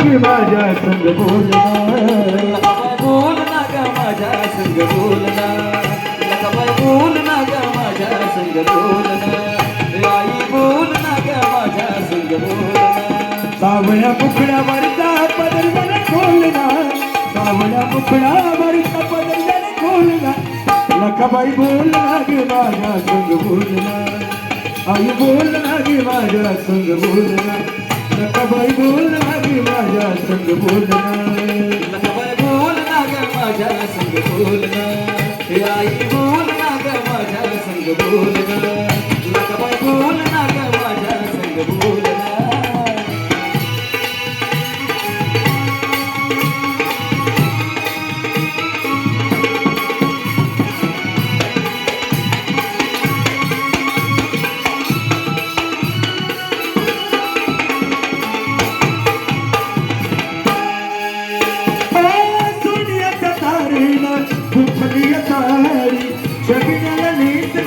ग माझ्या संग बोलना लकाबाई बोल ना ग माझ्या संग बोलना लकाबाई बोल ना ग माझ्या संग बोलना आई बोल ना ग माझ्या संग बोलना सावळ्या मुखड्यावरचा पदर मला खोलना सावळ्या मुखड्यावरचा पदर मला खोलना लकाबाई बोलना ग माझ्या संग बोलना आई बोलना ग माझ्या संग बोलना लकाबाई बोलना ग माझ्या संग बोलना लकाबाई बोल ना ग माझ्या संग बोलना आई बोल ना ग माझ्या संग बोलना लकाबाई बोल ना ग माझ्या संग बोलना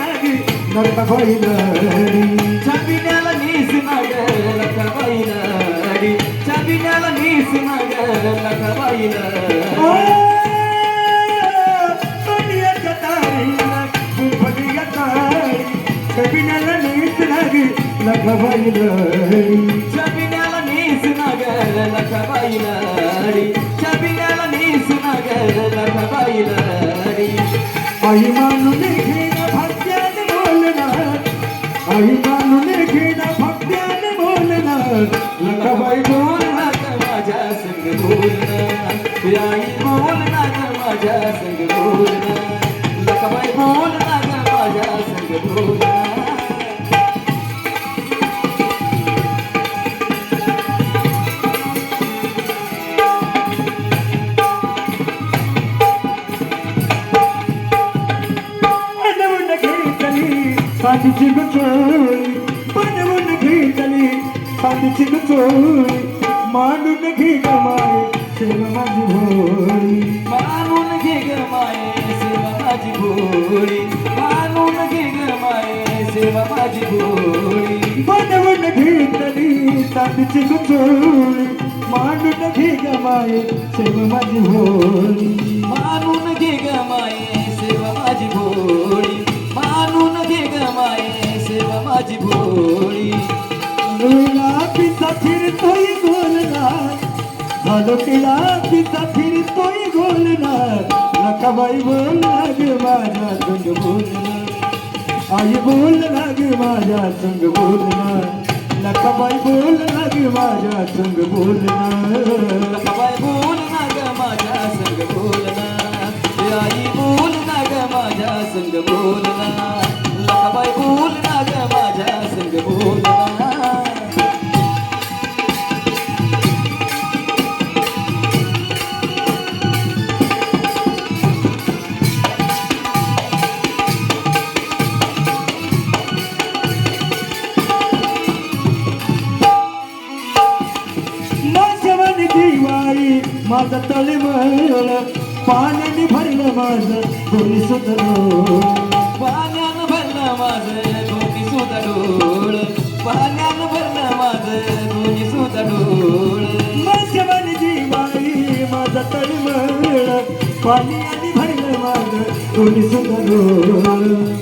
लकाबाई लडी छबिन्याला नीस नाग लकाबाई लडी छबिन्याला नीस नाग लकाबाई लडी सोनियाच्या तारीला फुफलिया तारी छबिन्याला नीस लागे लकाबाई लडी छबिन्याला नीस नाग लकाबाई लडी छबिन्याला नीस नाग लकाबाई लडी आई मानून घेणं भक्त्याने बोलणार आई मानून घेणं भक्त्याने बोलणार लकाबाई बोल ना ग माझ्या संग बोलना आई बोल ना ग माझ्या संग बोलना लकाबाई बोल ना ग माझ्या संग बोलना साडीची गुचोळी बनवून घेतली साडीची गुचोळी मांडून घे ग माय सेवा माझी भोळी मानून घे ग माये सेवा माझी भोळी मानून घे ग माये सेवा माझी भोळी बनवून घेतली साडीची गुचोळी मांडून घे ग माय सेवा माझी भोळी मानून घे ग माये सेवा माझी भोळी मानून घे ग माये सेवा माझी भोळी डोळा पिता फिरतोय गोलनार झालोटीला पिता फिरतोय गोलनार लकाबाई बोलना ग माझ्या संग बोलणार आई बोलना ग माझ्या संग बोलणार लकाबाई बोलना ग माझ्या संग बोलणार लकाबाई बोल ना ग माझ्या संग बोलना आई बोल ना ग माझ्या संग बोलना लकाबाई बोल ना ग माझ्या संग बोलना माझ्यावानी दिवाळी माझा तळमळ पाण्याने भरलं माझं दोन्ही सुधरो पाण्यानं भरलं माझं दोन्ही सुद्धा डोळ पाण्यानं भरलं माझं दोन्ही सुद्धा डोळ माझ्यावानी दिवाळी माझा तळमळ पाण्याने भरलं माझं दोन्ही सुधरो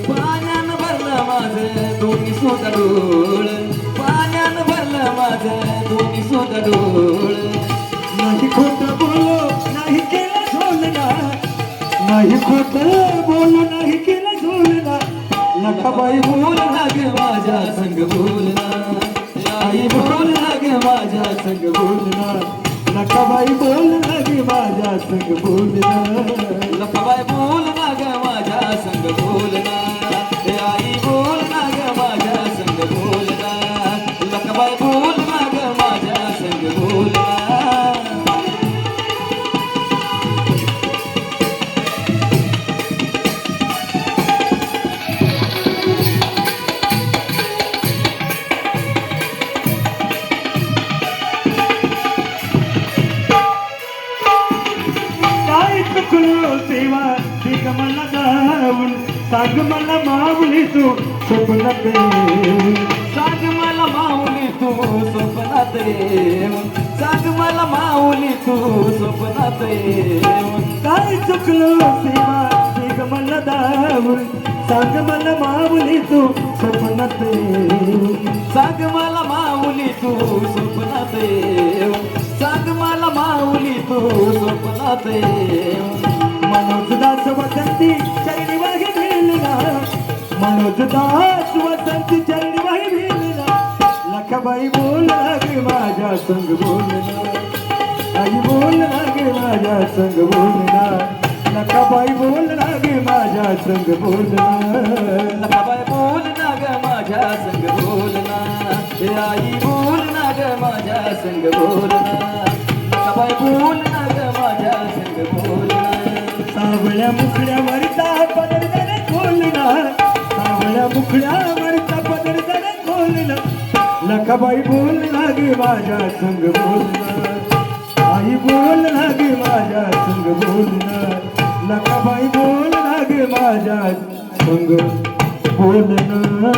पाण्यानं भरलं माझं दोन्ही सुद्धा डोळ पाण्यानं भरलं माझं दोन्ही सुद्धा डोळ नाही खोटं बोलो नाही केलं झोलना नाही खोटं बोलो नाही केलं झोलना लकाबाई बोल ना ग माझ्या संग बोलना आई बोल ना ग माझ्या संग बोलना लकाबाई बोलना ग माझ्या संग बोलना लकाबाई बोल ना ग माझ्या संग बोलना आई बोल ना ग माझ्या संग बोलना लकाबाई बोल ना ग माझ्या संग बोलना सांग मला माऊली तू स्वप्नात सांग मला माऊली तू स्वप्नात रे सांग मला माऊली तू स्वप्नात येऊन काय चुकलो सेवा एक मला दावून सांग मला माऊली तू स्वप्नात येऊन. सांग मला माऊली तू स्वप्नात येऊन सांग मला माऊली तू स्वप्नात येऊन मनोज दास वसंती चरणी वाही भिलना मनोज दास वसंती चरणी वाही भिलना लखाबाई बोल लागे माझ्या संग बोलना आई बोल लागे माझ्या संग बोलना लखाबाई बोल लागे माझ्या संग बोलना लखाबाई बोल ना ग माझ्या संग बोलना हे आई बोल ना ग माझ्या संग बोलना लखाबाई बोल ना ग माझ्या संग बोलना सावळ्या मुखड्यावरचा पदरदर खोलना सावळ्या मुखड्यावरचा पदरदर खोलना लखाबाई बोल लागे माझ्या संग बोलना आई बोल लागे माझ्या संग बोलना लखाबाई बोल लागे माझ्या संग बोलना